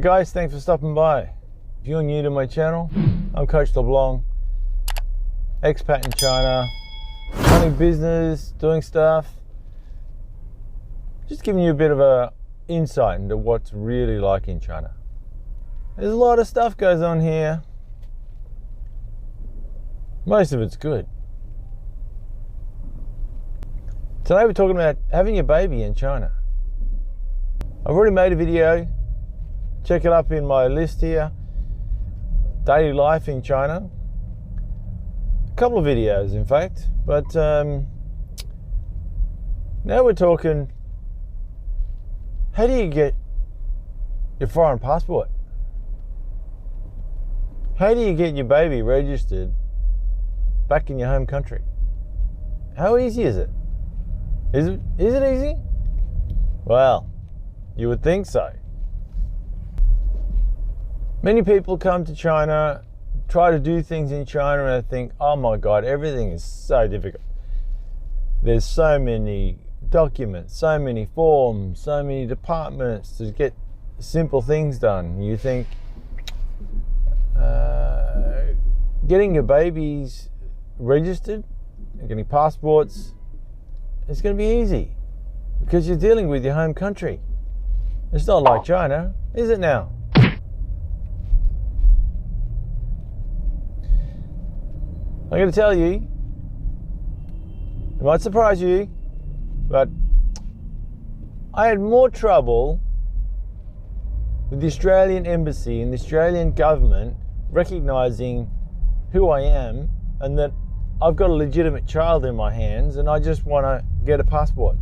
guys, thanks for stopping by. If you're new to my channel, I'm Coach LeBlanc, expat in China, running business, doing stuff, just giving you a bit of a insight into what's really like in China. There's a lot of stuff goes on here. Most of it's good. Today we're talking about having a baby in China. I've already made a video. Check it up in my list here. Daily life in China. A couple of videos, in fact. But now we're talking, how do you get your foreign passport? How do you get your baby registered back in your home country? How easy is it? Is it easy? Well, you would think so. Many people come to China, try to do things in China, and they think, oh my God, everything is so difficult. There's so many documents, so many forms, so many departments to get simple things done. You think getting your babies registered and getting passports is going to be easy because you're dealing with your home country. It's not like China, is it now? I'm going to tell you, it might surprise you, but I had more trouble with the Australian Embassy and the Australian government recognising who I am and that I've got a legitimate child in my hands and I just want to get a passport.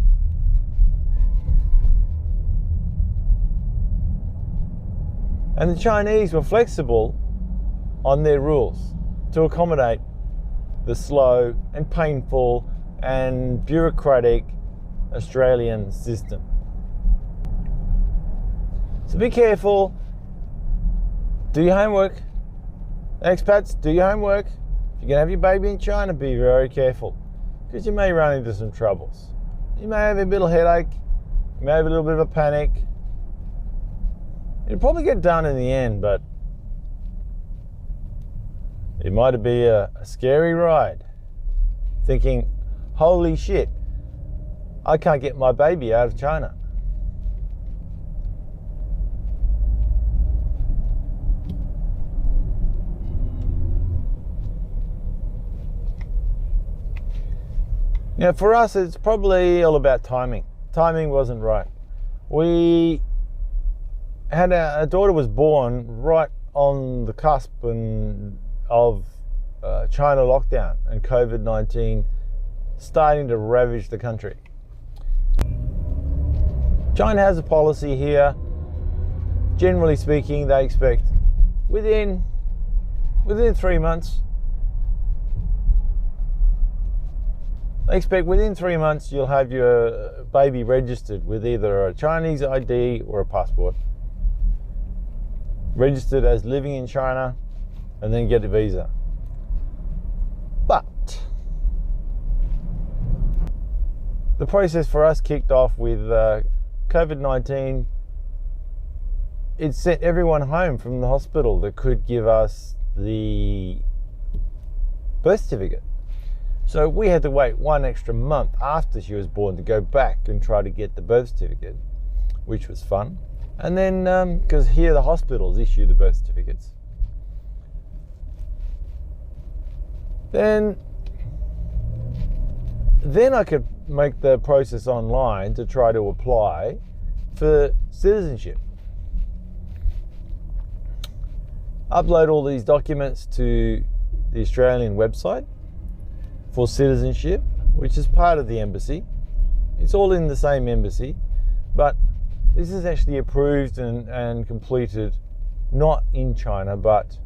And the Chinese were flexible on their rules to accommodate the slow and painful and bureaucratic Australian system. So be careful. Do your homework. Expats, do your homework. If you're going to have your baby in China, be very careful because you may run into some troubles. You may have a little headache. You may have a little bit of a panic. It'll probably get done in the end, but it might be a scary ride. Thinking, holy shit, I can't get my baby out of China. Now for us, it's probably all about timing. Timing wasn't right. We had a daughter was born right on the cusp of China lockdown and Covid19 starting to ravage the country. China has a policy here. Generally speaking, they expect within 3 months. They expect within 3 months you'll have your baby registered with either a Chinese ID or a passport. Registered as living in China and then get a visa. But the process for us kicked off with COVID-19. It sent everyone home from the hospital that could give us the birth certificate. So we had to wait 1 extra month after she was born to go back and try to get the birth certificate, which was fun. And then, because here the hospitals issue the birth certificates. Then I could make the process online to try to apply for citizenship. Upload all these documents to the Australian website for citizenship, which is part of the embassy. It's all in the same embassy, but this is actually approved and completed not in China, but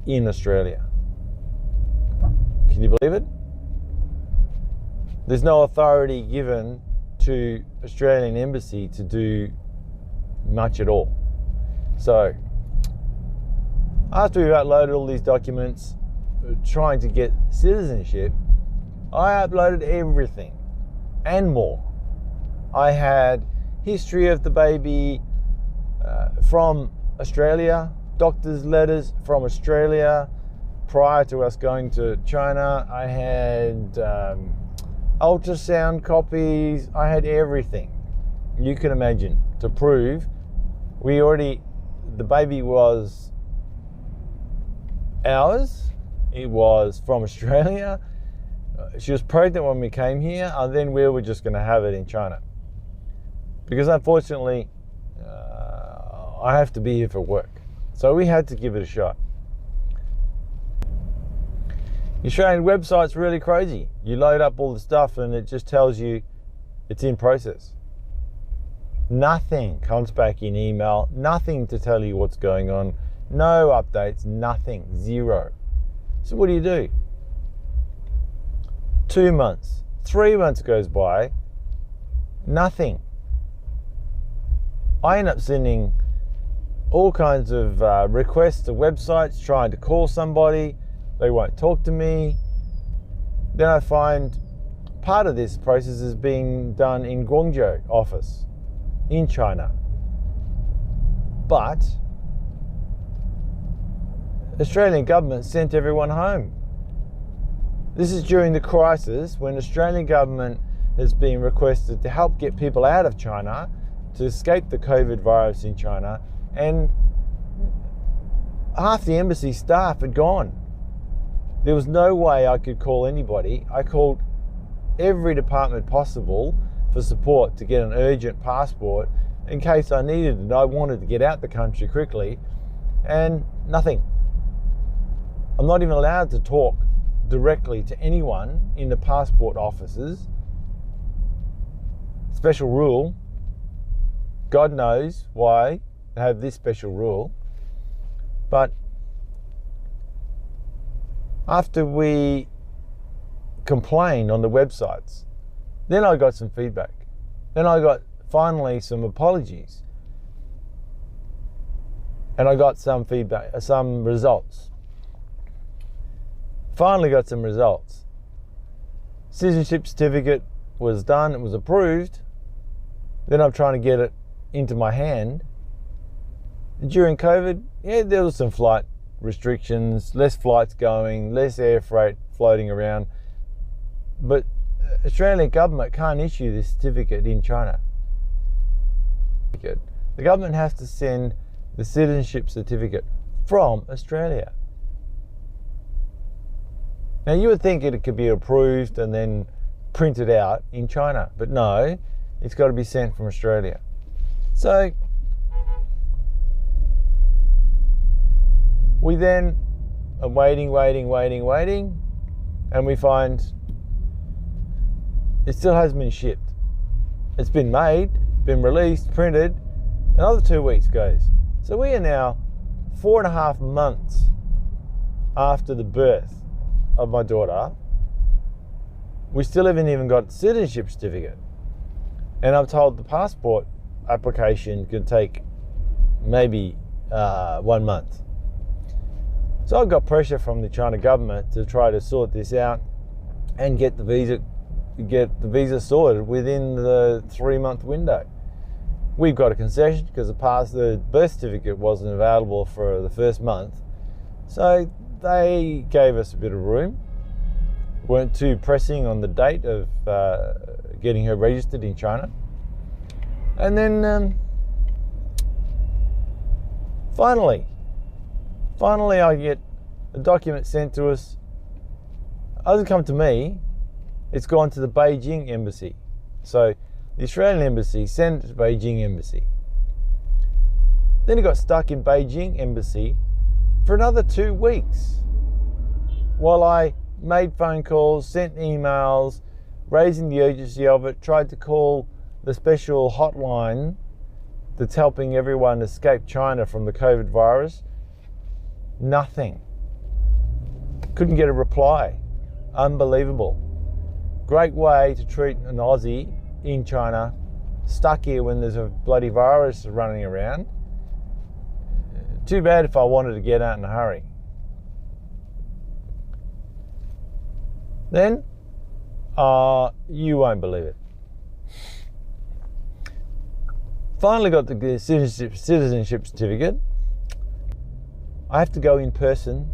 in Australia. Can you believe it? There's no authority given to Australian embassy to do much at all. So after we've uploaded all these documents, trying to get citizenship, I uploaded everything and more. I had history of the baby, from Australia, doctor's letters from Australia. Prior to us going to China, I had ultrasound copies. I had everything you can imagine to prove the baby was ours. It was from Australia. She was pregnant when we came here, and then we were just going to have it in China. Because unfortunately, I have to be here for work. So we had to give it a shot. The Australian website's really crazy. You load up all the stuff and it just tells you it's in process. Nothing comes back in email, nothing to tell you what's going on, no updates, nothing, zero. So what do? 2 months, 3 months goes by, nothing. I end up sending all kinds of requests to websites, trying to call somebody. They won't talk to me. Then I find part of this process is being done in Guangzhou office in China. But the Australian government sent everyone home. This is during the crisis when the Australian government has been requested to help get people out of China to escape the COVID virus in China, and half the embassy staff had gone. There was no way I could call anybody. I called every department possible for support to get an urgent passport in case I needed it. I wanted to get out the country quickly, and nothing. I'm not even allowed to talk directly to anyone in the passport offices. Special rule. God knows why they have this special rule. But after we complained on the websites, then I got some feedback. Then I got finally some apologies. And I got some feedback, some results. Finally got some results. Citizenship certificate was done, it was approved. Then I'm trying to get it into my hand. During COVID, yeah, there was some flight restrictions, less flights going, less air freight floating around. But Australian government can't issue this certificate in China. The government has to send the citizenship certificate from Australia. Now you would think it could be approved and then printed out in China, but no, it's got to be sent from Australia. So we then are waiting, and we find it still hasn't been shipped. It's been made, been released, printed, another 2 weeks goes. So we are now 4.5 months after the birth of my daughter. We still haven't even got the citizenship certificate. And I'm told the passport application could take maybe 1 month. So I've got pressure from the China government to try to sort this out and get the visa sorted within the 3-month window. We've got a concession because the birth certificate wasn't available for the first month. So they gave us a bit of room. Weren't too pressing on the date of getting her registered in China. And then finally I get a document sent to us. It doesn't come to me, it's gone to the Beijing embassy. So the Australian embassy sent it to the Beijing embassy. Then it got stuck in Beijing embassy for another 2 weeks while I made phone calls, sent emails, raising the urgency of it, tried to call the special hotline that's helping everyone escape China from the COVID virus. Nothing. Couldn't get a reply. Unbelievable. Great way to treat an Aussie in China, stuck here when there's a bloody virus running around. Too bad if I wanted to get out in a hurry. Then, you won't believe it. Finally got the citizenship certificate. I have to go in person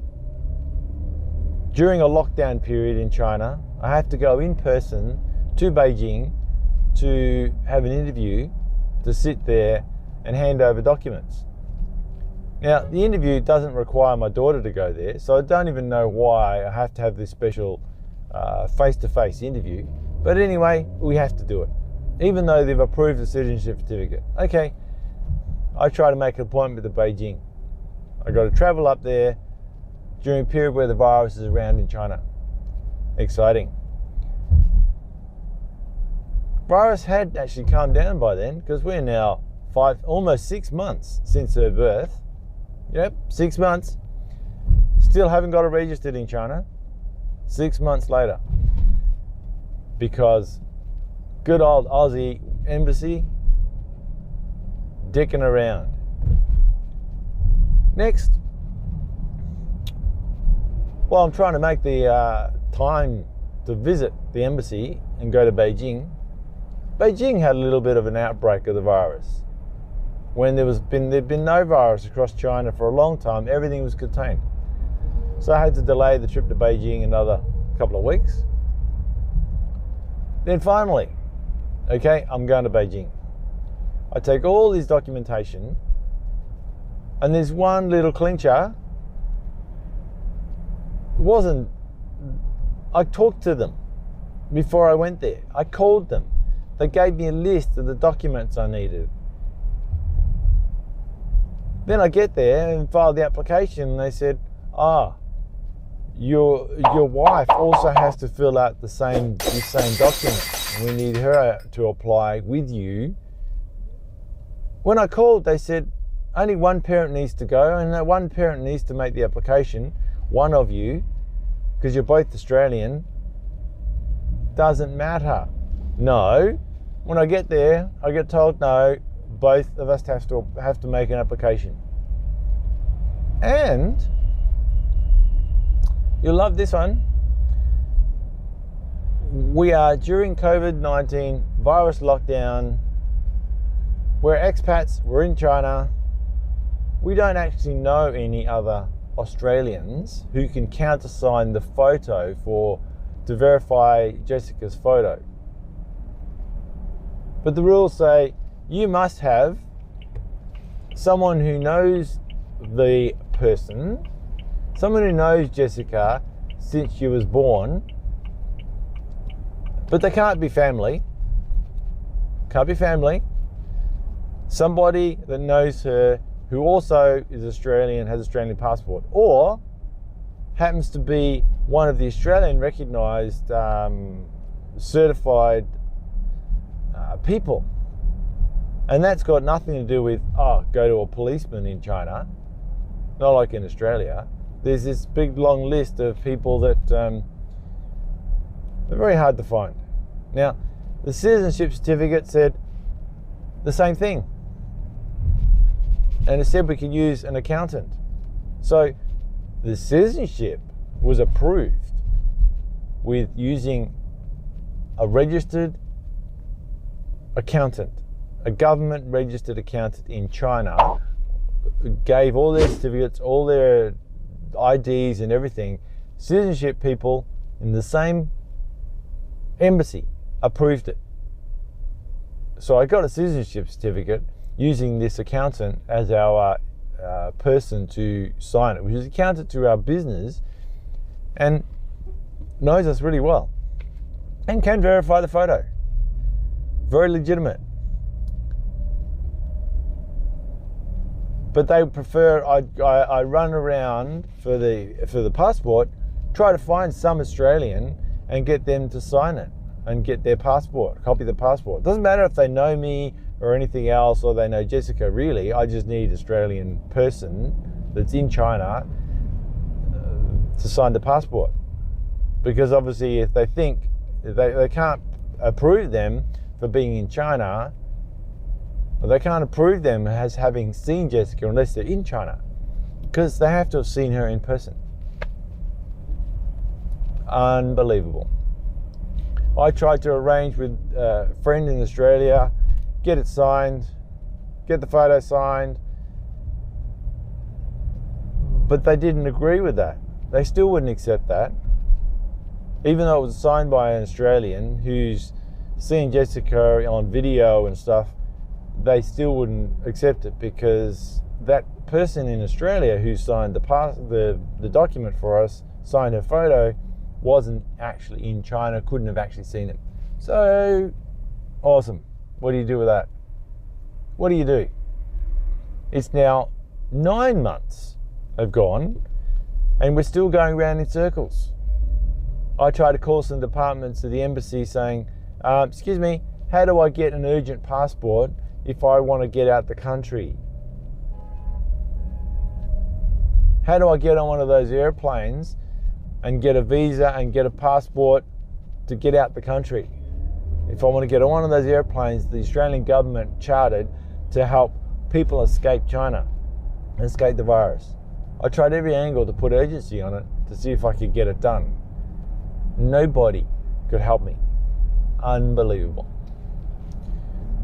during a lockdown period in China. I have to go in person to Beijing to have an interview, to sit there and hand over documents. Now, the interview doesn't require my daughter to go there, so I don't even know why I have to have this special face-to-face interview. But anyway, we have to do it, even though they've approved the citizenship certificate. Okay, I try to make an appointment with Beijing. I got to travel up there during a period where the virus is around in China. Exciting. Virus had actually calmed down by then, because we're now almost 6 months since her birth. Yep, 6 months. Still haven't got it registered in China. 6 months later. Because good old Aussie embassy dicking around. Next. Well, I'm trying to make the time to visit the embassy and go to Beijing. Beijing had a little bit of an outbreak of the virus. When there'd been no virus across China for a long time, everything was contained. So I had to delay the trip to Beijing another couple of weeks. Then finally, okay, I'm going to Beijing. I take all this documentation, and there's one little clincher. I talked to them before I went there. I called them. They gave me a list of the documents I needed. Then I get there and file the application, and they said, your wife also has to fill out the same document. We need her to apply with you. When I called, they said only one parent needs to go, and that one parent needs to make the application. One of you, because you're both Australian, doesn't matter. No. When I get there, I get told no. Both of us have to make an application. And you'll love this one. We are during Covid-19 virus lockdown. We're expats. We're in China. We don't actually know any other Australians who can countersign the photo to verify Jessica's photo. But the rules say you must have someone who knows the person, someone who knows Jessica since she was born, but they can't be family. Can't be family. Somebody that knows her who also is Australian, has Australian passport, or happens to be one of the Australian recognised certified people. And that's got nothing to do with, go to a policeman in China, not like in Australia. There's this big long list of people that they're very hard to find. Now, the citizenship certificate said the same thing. And it said we could use an accountant. So the citizenship was approved with using a registered accountant, a government registered accountant in China, gave all their certificates, all their IDs and everything. Citizenship people in the same embassy approved it. So I got a citizenship certificate using this accountant as our person to sign it, which is accountant to our business and knows us really well and can verify the photo. Very legitimate. But they prefer I run around for the passport, try to find some Australian and get them to sign it and get their passport, copy the passport. Doesn't matter if they know me or anything else, or they know Jessica, really. I just need an Australian person that's in China to sign the passport. Because obviously if they think they can't approve them for being in China, or they can't approve them as having seen Jessica unless they're in China, because they have to have seen her in person. Unbelievable. I tried to arrange with a friend in Australia, get it signed. get the photo signed. But they didn't agree with that. They still wouldn't accept that. Even though it was signed by an Australian who's seen Jessica on video and stuff, they still wouldn't accept it because that person in Australia who signed the document for us, signed her photo, wasn't actually in China, couldn't have actually seen it. So, awesome. What do you do with that? What do you do? It's now 9 months have gone and we're still going around in circles. I tried to call some departments of the embassy saying, excuse me, how do I get an urgent passport if I want to get out the country? How do I get on one of those airplanes and get a visa and get a passport to get out the country? If I want to get on one of those airplanes the Australian government chartered to help people escape China, escape the virus. I tried every angle to put urgency on it to see if I could get it done. Nobody could help me. Unbelievable.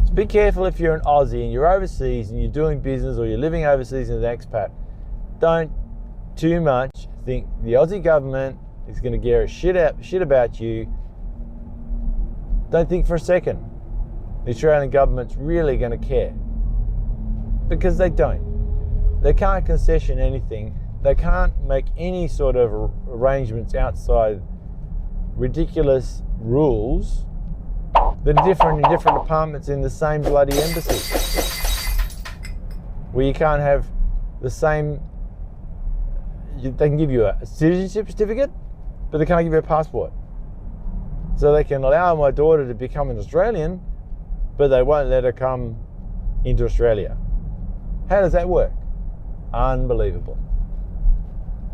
So be careful if you're an Aussie and you're overseas and you're doing business or you're living overseas as an expat. Don't too much think the Aussie government is going to give a shit about you. Don't think for a second the Australian government's really going to care, because they don't. They can't concession anything. They can't make any sort of arrangements outside ridiculous rules that are different in different departments in the same bloody embassy, where you can't have the same. They can give you a citizenship certificate, but they can't give you a passport. So they can allow my daughter to become an Australian, but they won't let her come into Australia. How does that work? Unbelievable.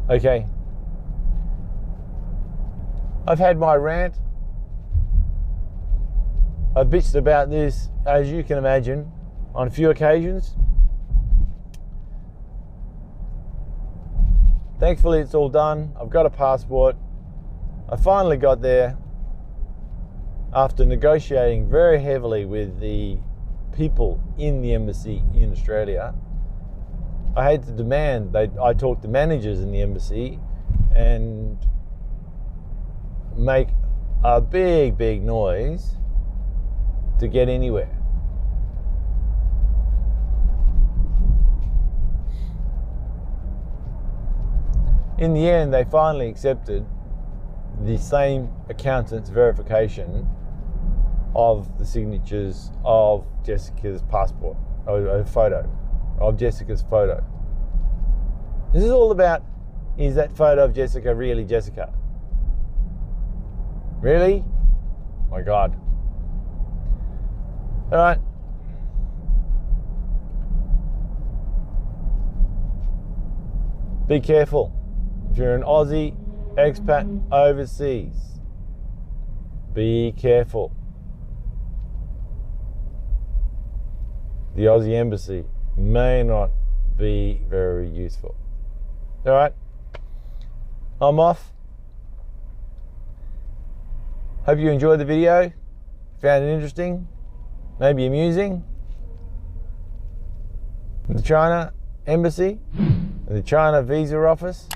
Okay. I've had my rant. I've bitched about this, as you can imagine, on a few occasions. Thankfully, it's all done. I've got a passport. I finally got there after negotiating very heavily with the people in the embassy in Australia. I had to demand, I talked to managers in the embassy and make a big noise to get anywhere. In the end, they finally accepted the same accountant's verification of the signatures of Jessica's passport, or a photo of Jessica's photo. This is all about, is that photo of Jessica really Jessica? Really? My God. All right. Be careful. If you're an Aussie expat overseas, be careful. The Aussie embassy may not be very useful. All right, I'm off. Hope you enjoyed the video, found it interesting, maybe amusing. The China embassy and the China visa office,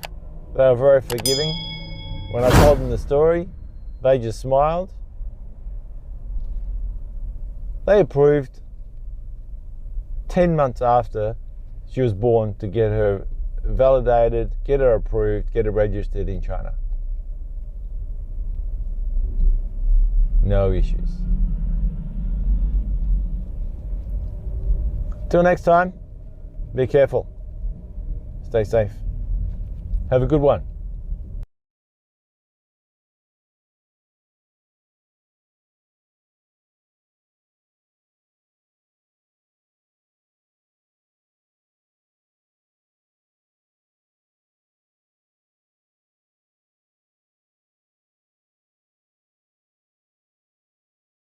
they were very forgiving. When I told them the story, they just smiled. They approved 10 months after she was born to get her validated, get her approved, get her registered in China. No issues. Till next time, be careful. Stay safe. Have a good one.